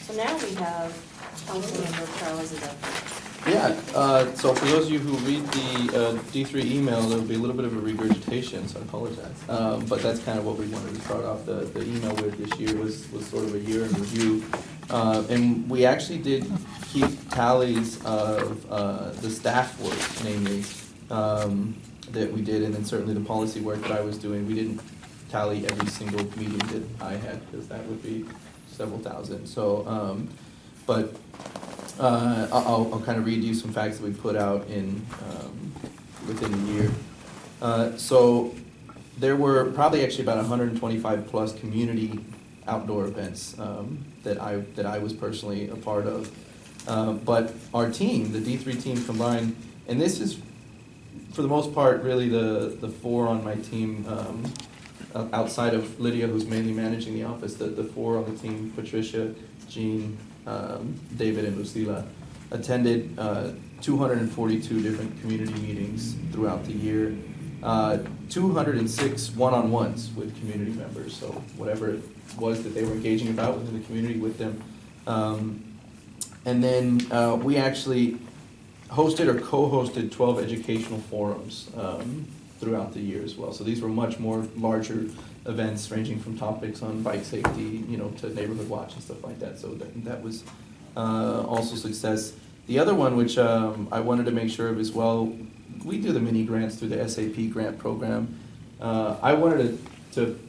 So now we have Councilmember Peralez is up. Yeah, so for those of you who read the D3 email, there'll be a little bit of a regurgitation, so I apologize. But that's kind of what we wanted to start off the email with this year was sort of a year in review. And we actually did keep tallies of the staff work, namely, that we did, and then certainly the policy work that I was doing. We didn't tally every single meeting that I had, because that would be several thousand. So, but I'll kind of read you some facts that we put out in within the year. So there were probably actually about 125 plus community outdoor events that I was personally a part of. But our team, the D3 team combined, and this is for the most part really the four on my team, outside of Lydia, who's mainly managing the office, the four on the team, Patricia, Jean, David, and Lucila, attended 242 different community meetings throughout the year, 206 one-on-ones with community members, so whatever it was that they were engaging about within the community with them. And then we actually hosted or co-hosted 12 educational forums throughout the year as well. So these were much more larger events ranging from topics on bike safety, to neighborhood watch and stuff like that. So that was also success. The other one, which I wanted to make sure of as well, we do the mini grants through the SAP grant program. I wanted to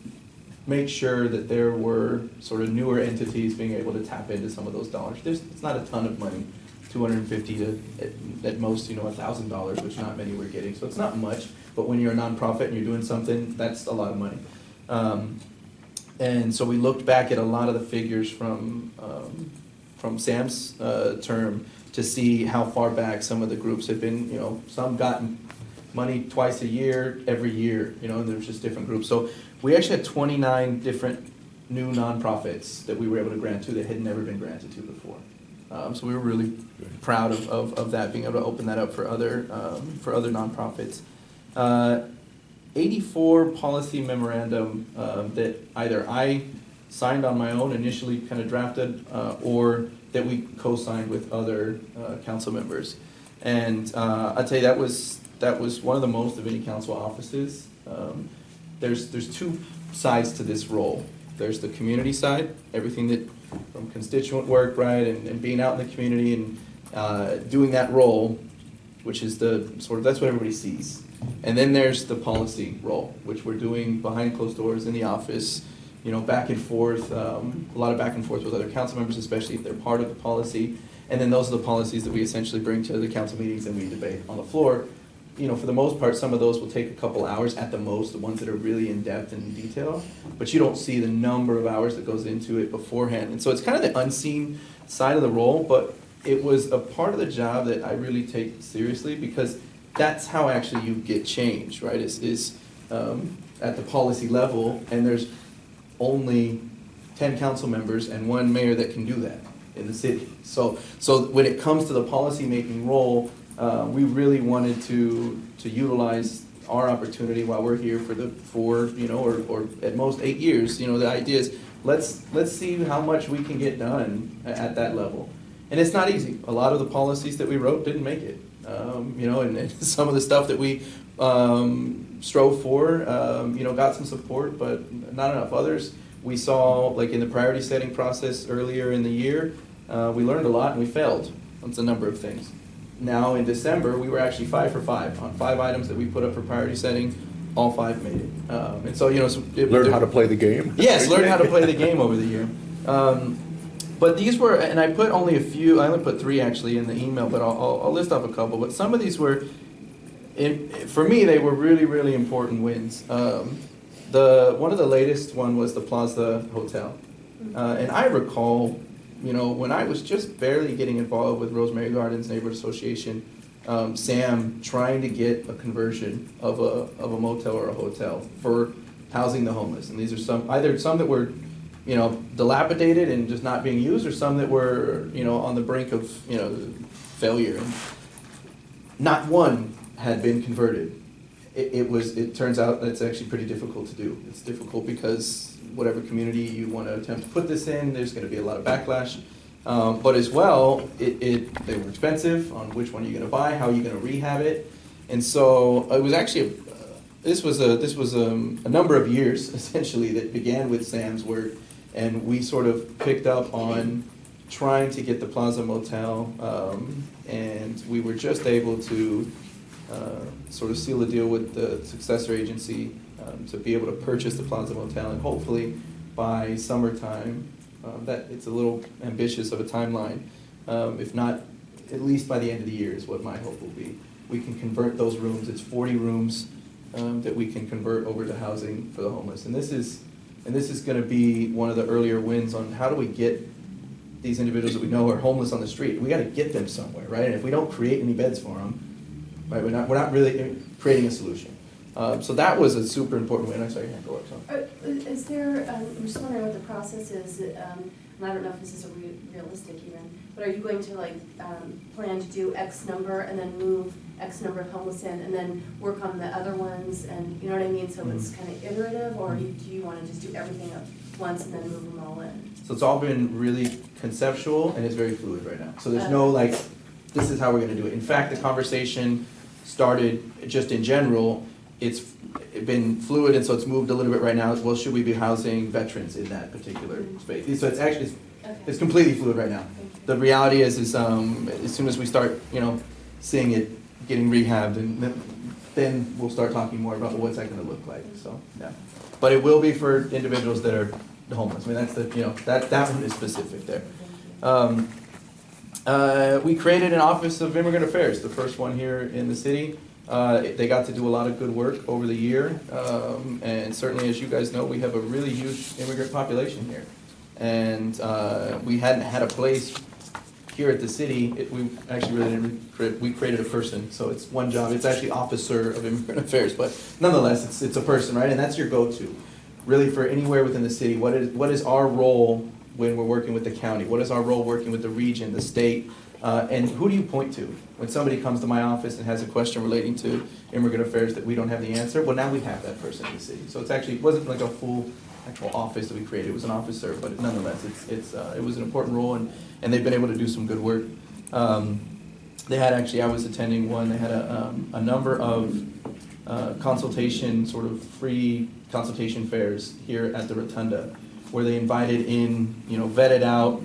make sure that there were sort of newer entities being able to tap into some of those dollars. It's not a ton of money, $250 to at most, $1,000, which not many were getting. So it's not much, but when you're a nonprofit and you're doing something, that's a lot of money. And so we looked back at a lot of the figures from Sam's term to see how far back some of the groups had been. Some gotten money twice a year, every year, and there's just different groups. So we actually had 29 different new nonprofits that we were able to grant to that had never been granted to before. So we were really proud of that, being able to open that up for other nonprofits. 84 policy memorandum that either I signed on my own, initially kind of drafted, or that we co-signed with other council members. And I'd say that was one of the most of any council offices. There's two sides to this role. There's the community side, everything that from constituent work, right, and being out in the community and doing that role, which is that's what everybody sees. And then there's the policy role, which we're doing behind closed doors in the office, back and forth, a lot of back and forth with other council members, especially if they're part of the policy. And then those are the policies that we essentially bring to the council meetings and we debate on the floor. For the most part, some of those will take a couple hours at the most, the ones that are really in depth and in detail, but you don't see the number of hours that goes into it beforehand. And so it's kind of the unseen side of the role, but it was a part of the job that I really take seriously, because that's how actually you get change, right? Is at the policy level, and there's only 10 council members and one mayor that can do that in the city. So when it comes to the policy making role, we really wanted to utilize our opportunity while we're here for or at most 8 years. The idea is let's see how much we can get done at that level. And it's not easy. A lot of the policies that we wrote didn't make it. And some of the stuff that we strove for, got some support, but not enough. Others we saw, like in the priority setting process earlier in the year, we learned a lot and we failed on a number of things. Now in December, we were actually 5 for 5 on 5 items that we put up for priority setting. All 5 made it. And so, learn how to play the game. Yes, learn how to play the game over the year. But these were, and I put only a few, I only put 3 actually in the email, but I'll list off a couple. But some of these were, for me, they were really, really important wins. One of the latest one was the Plaza Hotel. And I recall, when I was just barely getting involved with Rosemary Gardens Neighborhood Association, Sam trying to get a conversion of a motel or a hotel for housing the homeless. And these are either some that were dilapidated and just not being used, or some that were, on the brink of, failure. And not one had been converted. It turns out that it's actually pretty difficult to do. It's difficult because whatever community you want to attempt to put this in, there's going to be a lot of backlash. But as well, they were expensive on which one you're gonna buy, how you're gonna rehab it. And so it was actually, this was a number of years essentially that began with Sam's work, and we sort of picked up on trying to get the Plaza Motel, and we were just able to sort of seal a deal with the successor agency to be able to purchase the Plaza Motel, and hopefully by summertime, that it's a little ambitious of a timeline, if not at least by the end of the year is what my hope will be. We can convert those rooms. It's 40 rooms that we can convert over to housing for the homeless, and this is going to be one of the earlier wins on how do we get these individuals that we know are homeless on the street. We got to get them somewhere, right? And if we don't create any beds for them, right, we're not really creating a solution. So that was a super important win. I'm sorry, I can't go up. Is there, I'm just wondering what the process is, and I don't know if this is realistic even, but are you going to plan to do X number and then move X number of homeless in and then work on the other ones, and you know what I mean? So it's kind of iterative, or do you want to just do everything at once and then move them all in? So it's all been really conceptual and it's very fluid right now. So there's no this is how we're going to do it. In fact, the conversation started just in general. It's been fluid, and so it's moved a little bit right now. Well, should we be housing veterans in that particular space? So it's actually, it's completely fluid right now. The reality is as soon as we start, seeing it getting rehabbed, and then we'll start talking more about what's that going to look like. So yeah, but it will be for individuals that are homeless. I mean, that's that one is specific there. We created an Office of Immigrant Affairs, the first one here in the city. They got to do a lot of good work over the year, and certainly, as you guys know, we have a really huge immigrant population here, and we hadn't had a place here at the city. We actually really didn't. We created a person, so it's one job. It's actually Officer of Immigrant Affairs, but nonetheless, it's a person, right? And that's your go-to, really, for anywhere within the city. What is our role when we're working with the county? What is our role working with the region, the state? And who do you point to when somebody comes to my office and has a question relating to immigrant affairs that we don't have the answer? Well, now we have that person in the city. So it wasn't like a full actual office that we created. It was an officer, but nonetheless, it was an important role, and they've been able to do some good work. They had actually, I was attending one. They had a number of consultation, sort of free consultation fairs here at the Rotunda, where they invited in, vetted out,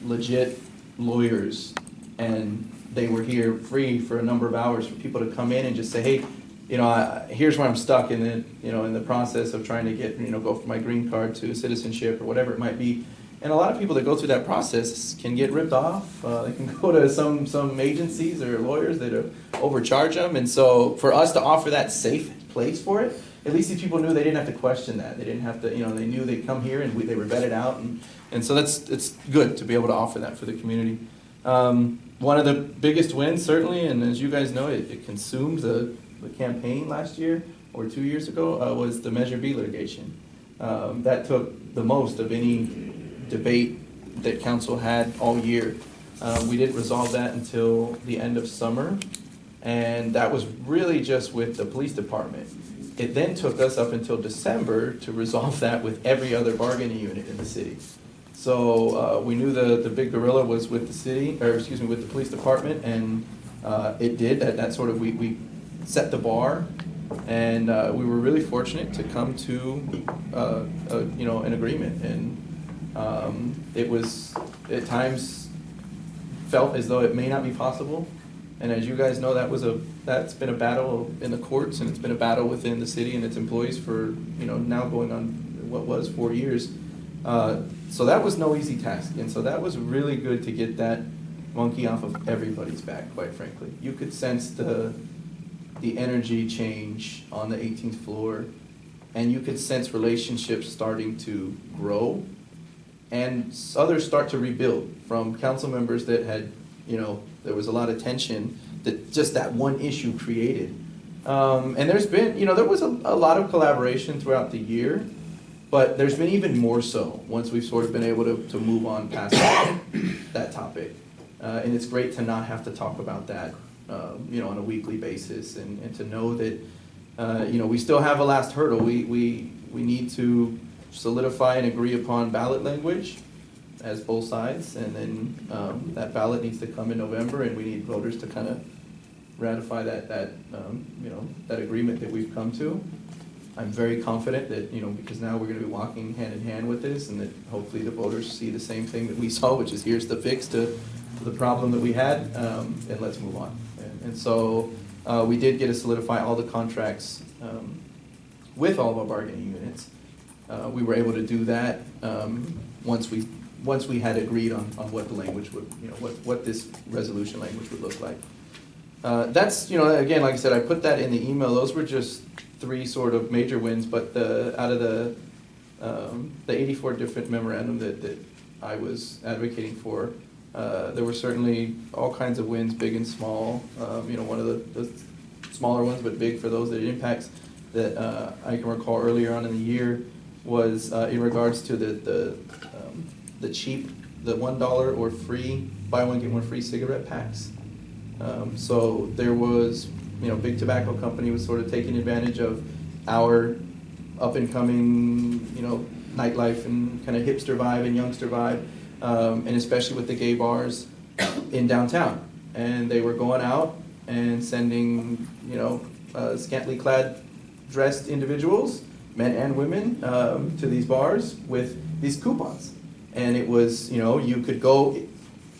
legit lawyers, and they were here free for a number of hours for people to come in and just say, hey, here's where I'm stuck in the process of trying to get, go from my green card to citizenship or whatever it might be. And a lot of people that go through that process can get ripped off. They can go to some agencies or lawyers that overcharge them. And so for us to offer that safe place for it, at least these people knew they didn't have to question that. They didn't have to, they knew they'd come here and they were vetted out. And so it's good to be able to offer that for the community. One of the biggest wins, certainly, and as you guys know, it consumed the campaign last year or 2 years ago, was the Measure B litigation. That took the most of any debate that council had all year. We didn't resolve that until the end of summer, and that was really just with the police department. It then took us up until December to resolve that with every other bargaining unit in the city. So we knew the big gorilla was with the city, with the police department, and it did. That sort of, we set the bar, and we were really fortunate to come to an agreement. And it was at times felt as though it may not be possible. And as you guys know, that's been a battle in the courts, and it's been a battle within the city and its employees for now going on what was 4 years. So that was no easy task, and so that was really good to get that monkey off of everybody's back, quite frankly. You could sense the energy change on the 18th floor, and you could sense relationships starting to grow, and others start to rebuild from council members that had, there was a lot of tension that just that one issue created. And there's been, there was a lot of collaboration throughout the year, but there's been even more so once we've sort of been able to move on past that topic. And it's great to not have to talk about that, on a weekly basis, and to know that, we still have a last hurdle. We need to solidify and agree upon ballot language, as both sides, and then that ballot needs to come in November, and we need voters to kind of ratify that agreement that we've come to. I'm very confident that, because now we're gonna be walking hand in hand with this, and that hopefully the voters see the same thing that we saw, which is here's the fix to the problem that we had, and let's move on. And so we did get to solidify all the contracts with all of our bargaining units. We were able to do that once we had agreed on what the language would, what this resolution language would look like. That's, again, like I said, I put that in the email. Those were just 3 sort of major wins, but out of the 84 different memorandum that I was advocating for, there were certainly all kinds of wins, big and small. One of the smaller ones, but big for those that it impacts, that I can recall earlier on in the year was in regards to the cheap, the $1 or free, buy one get one free cigarette packs. So there was, Big Tobacco Company was sort of taking advantage of our up and coming, nightlife and kind of hipster vibe and youngster vibe, and especially with the gay bars in downtown. And they were going out and sending, scantily clad dressed individuals, men and women, to these bars with these coupons. And it was, you could go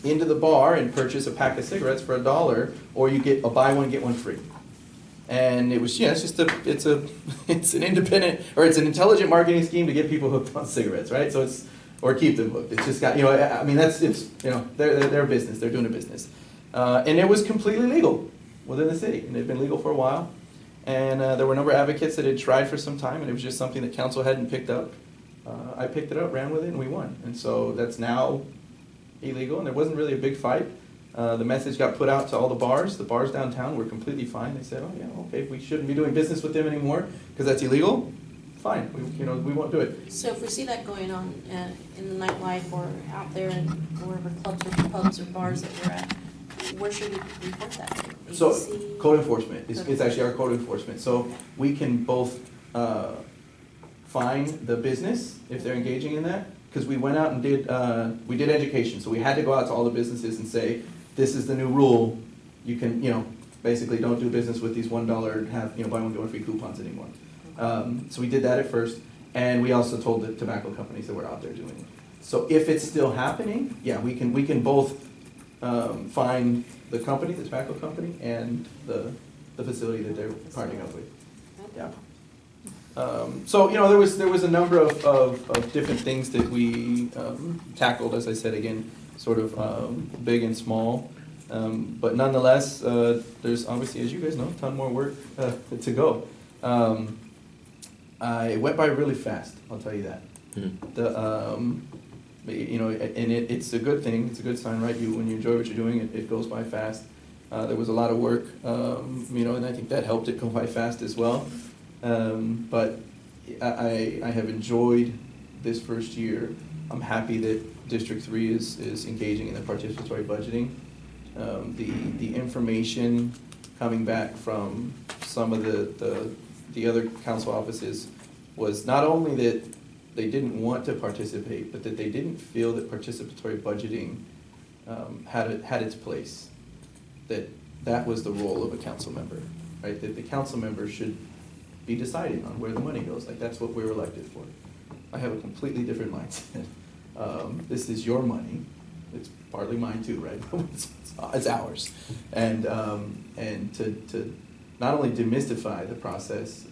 into the bar and purchase a pack of cigarettes for $1, or you get a buy one, get one free. And it was, it's an independent, or it's an intelligent marketing scheme to get people hooked on cigarettes, right? So or keep them hooked. It's just got, they're a business, they're doing a business. And it was completely legal within the city, and it had been legal for a while. And there were a number of advocates that had tried for some time, and it was just something that council hadn't picked up. I picked it up, ran with it, and we won. And so that's now illegal, and there wasn't really a big fight. The message got put out to all the bars. The bars downtown were completely fine. They said, oh yeah, okay, we shouldn't be doing business with them anymore because that's illegal. Fine, we won't do it. So if we see that going on in the nightlife or out there in wherever clubs or pubs or bars that we're at, where should we report that? So ABC? code enforcement. It's actually our code enforcement. So we can both fine the business if they're engaging in that, because we went out and did education. So we had to go out to all the businesses and say, this is the new rule. You can, basically don't do business with these $1 buy one get one free coupons anymore. So we did that at first, and we also told the tobacco companies that were out there doing it. So if it's still happening, yeah, we can both fine the company, the tobacco company, and the facility that they're partnering up with. Yeah. So there was a number of different things that we tackled, as I said again, sort of big and small, but nonetheless, there's obviously, as you guys know, a ton more work to go. I went by really fast, I'll tell you that. And it's a good thing. It's a good sign, right? When you enjoy what you're doing, it goes by fast. There was a lot of work, and I think that helped it go by fast as well. But I have enjoyed this first year. I'm happy that District 3 is engaging in the participatory budgeting. The information coming back from some of the other council offices was not only that they didn't want to participate, but that they didn't feel that participatory budgeting had its place. That was the role of a council member, right? That the council member should be deciding on where the money goes. Like, that's what we're elected for. I have a completely different mindset. This is your money. It's partly mine too, right? It's ours. And to not only demystify the process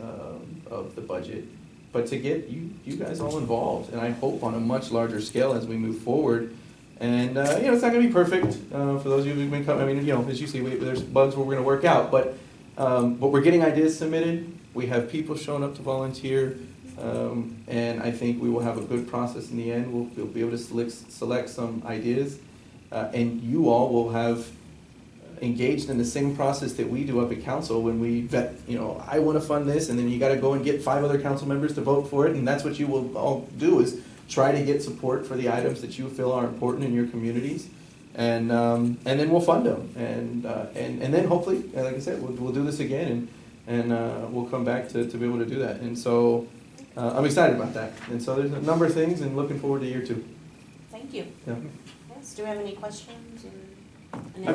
of the budget, but to get you guys all involved, and I hope on a much larger scale as we move forward. And it's not going to be perfect for those of you who've been coming. I mean, as you see, there's bugs we're going to work out, but we're getting ideas submitted. We have people showing up to volunteer, and I think we will have a good process in the end. We'll be able to select some ideas, and you all will have engaged in the same process that we do up at council when we vet, I want to fund this, and then you got to go and get 5 other council members to vote for it, and that's what you will all do, is try to get support for the items that you feel are important in your communities, and then we'll fund them, and then hopefully, like I said, we'll do this again, and we'll come back to be able to do that. And so I'm excited about that. And so there's a number of things, and looking forward to year 2. thank you. Yeah. Yes, do we have any questions or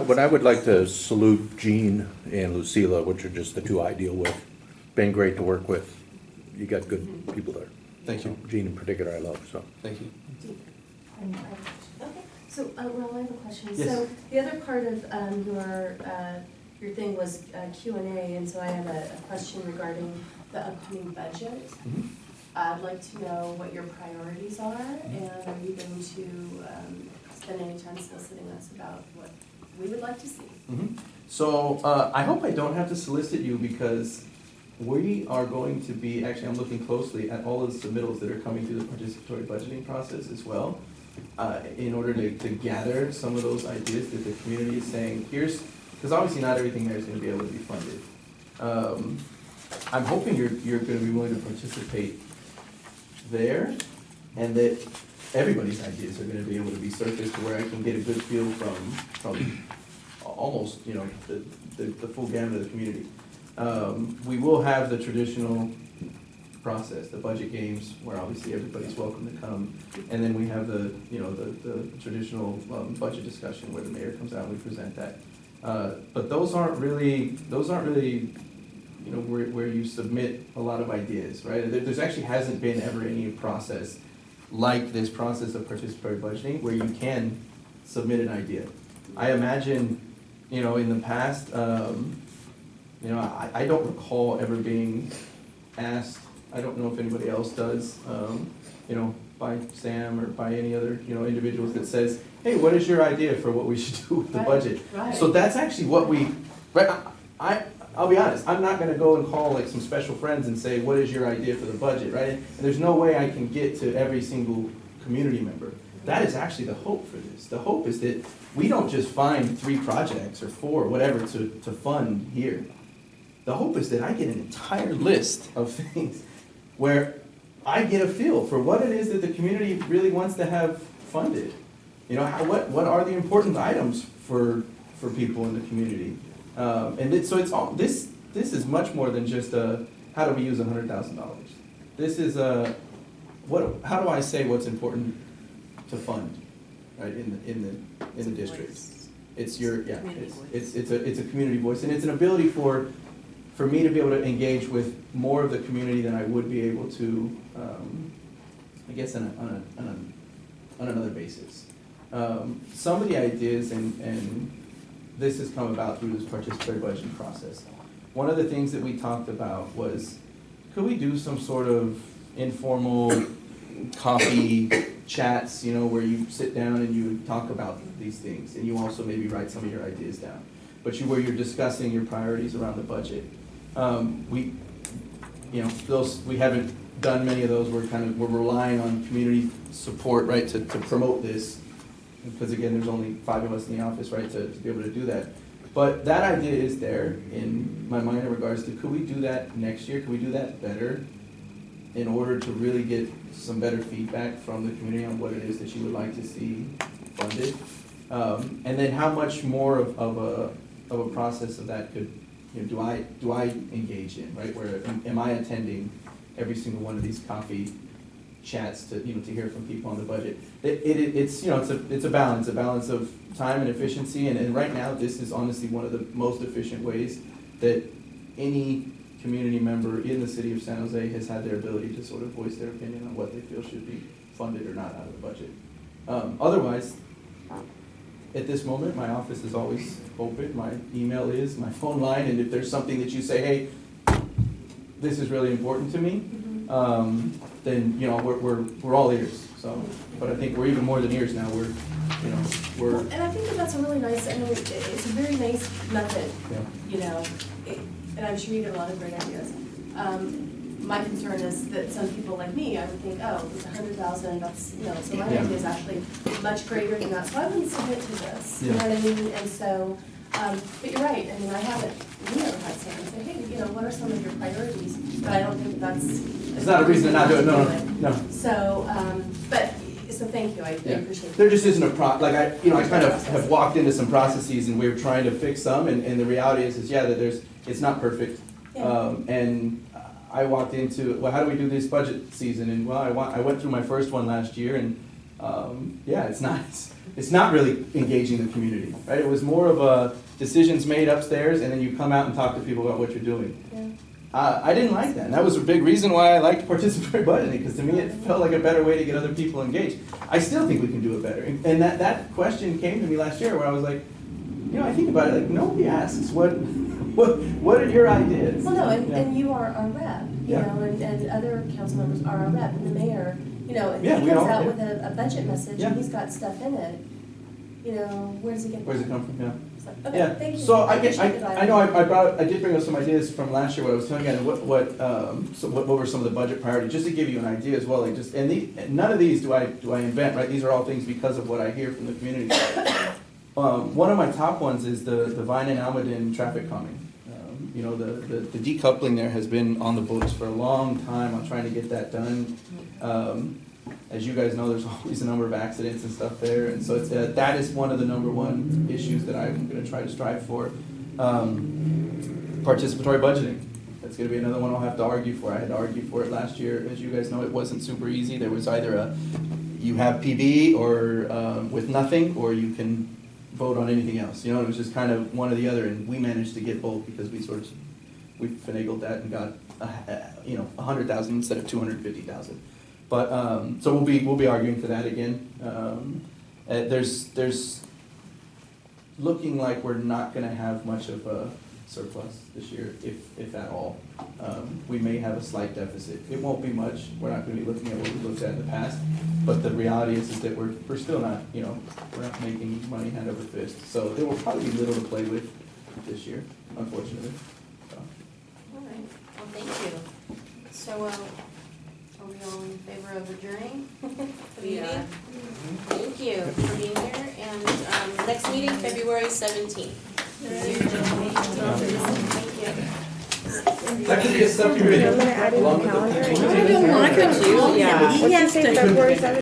But I would like to salute Jean and Lucila, which are just the two I deal with. Been great to work with. You got good people there. Thank you. Jean in particular, I love, so. Thank you. Okay. So, Ron, I have a question. Yes. So the other part of your thing was Q&A, and so I have a question regarding the upcoming budget. Mhm. I'd like to know what your priorities are, and are you going to spend any time soliciting us about what we would like to see? Mhm. So I hope I don't have to solicit you because we are going to be, actually I'm looking closely at all of the submittals that are coming through the participatory budgeting process as well, in order to gather some of those ideas that the community is saying, because obviously not everything there is going to be able to be funded. I'm hoping you're going to be willing to participate there, and that everybody's ideas are going to be able to be surfaced to where I can get a good feel from almost, the full gamut of the community. We will have the traditional process, the budget games, where obviously everybody's welcome to come, and then we have the traditional budget discussion where the mayor comes out and we present that. But those aren't really, where you submit a lot of ideas, right? There's actually hasn't been ever any process like this process of participatory budgeting where you can submit an idea. I imagine, in the past, I don't recall ever being asked, I don't know if anybody else does, by Sam or by any other, individuals that says, hey, what is your idea for what we should do with the Right, budget? right. So that's actually what I'll be honest, I'm not gonna go and call like some special friends and say, what is your idea for the budget, right? And there's no way I can get to every single community member. That is actually the hope for this. The hope is that we don't just find 3 projects or 4, whatever, to fund here. The hope is that I get an entire list of things where I get a feel for what it is that the community really wants to have funded. What are the important items for people in the community? So it's all, this is much more than just how do we use $100,000? This is how do I say what's important to fund, right, in the district? It's it's a community voice, and it's an ability for me to be able to engage with more of the community than I would be able to, I guess, on another basis. Some of the ideas, and this has come about through this participatory budgeting process. One of the things that we talked about was, could we do some sort of informal coffee chats, where you sit down and you talk about these things, and you also maybe write some of your ideas down, but where you're discussing your priorities around the budget. We haven't done many of those. We're relying on community support, right, to promote this. Because again, there's only 5 of us in the office, right, to be able to do that. But that idea is there in my mind in regards to, could we do that next year? Could we do that better in order to really get some better feedback from the community on what it is that you would like to see funded? And then how much more of a process of that could, do I engage in, right? Where am I attending every single one of these coffee chats to hear from people on the budget? It's a balance of time and efficiency, and right now this is honestly one of the most efficient ways that any community member in the city of San Jose has had their ability to sort of voice their opinion on what they feel should be funded or not out of the budget. Otherwise, at this moment, my office is always open. My email is, my phone line, and if there's something that you say, hey, this is really important to me, then we're all ears. So, but I think we're even more than ears now. We're. Well, and I think that's a really nice. I mean, it's a very nice method. Yeah. And I'm sure you get a lot of great ideas. My concern is that some people like me, I would think, oh, it's 100,000. That's So my idea is actually much greater than that. So I wouldn't submit to this. You know what I mean? And so. But you're right. I mean, we never had someone say, hey, what are some of your priorities? But I don't think that's. It's not a reason to not do it. No. So, so thank you. I appreciate it. There just isn't a I kind of have walked into some processes and we're trying to fix some, and the reality is that it's not perfect. Yeah. And I walked into, well, how do we do this budget season? And well, I went through my first one last year, and yeah, it's not really engaging the community, right? It was more of a decisions made upstairs, and then you come out and talk to people about what you're doing. Yeah. I didn't like that, and that was a big reason why I liked participatory budgeting, because to me it felt like a better way to get other people engaged. I still think we can do it better, and that question came to me last year where I was like, I think about it, like, nobody asks, what are your ideas? Well, no, Yeah. and you are our rep, Yeah. and other council members are our rep, and the mayor, and Yeah, he we comes all- out yeah. with a budget message, Yeah. and he's got stuff in it, where does he get that? Where's it come from? Yeah. So, okay, Yeah, thank you. so I appreciate the know dialogue. I did bring up some ideas from last year, what I was telling you, and what were some of the budget priorities, just to give you an idea as well, like none of these do I invent, right? These are all things because of what I hear from the community. One of my top ones is the Vine and Almaden traffic calming. The decoupling there has been on the books for a long time on trying to get that done. As you guys know, there's always a number of accidents and stuff there, and so that is one of the number one issues that I'm going to try to strive for. Participatory budgeting. That's going to be another one I'll have to argue for. I had to argue for it last year. As you guys know, it wasn't super easy. There was either you have PB or with nothing, or you can vote on anything else. It was just kind of one or the other, and we managed to get both because we finagled that and got 100,000 instead of 250,000. But so we'll be arguing for that again. There's looking like we're not going to have much of a surplus this year, if at all. We may have a slight deficit. It won't be much. We're not going to be looking at what we looked at in the past. But the reality is that we're still not, we're not making money hand over fist. So there will probably be little to play with this year, unfortunately. So. All right, well, thank you. So, are we all in favor of adjourning the meeting? Thank you for being here, and next meeting, February 17th. Thank you. That could be a subcommittee. I'm gonna add in the along with calendar. the- I don't want to, yeah. What'd you say, February 7th?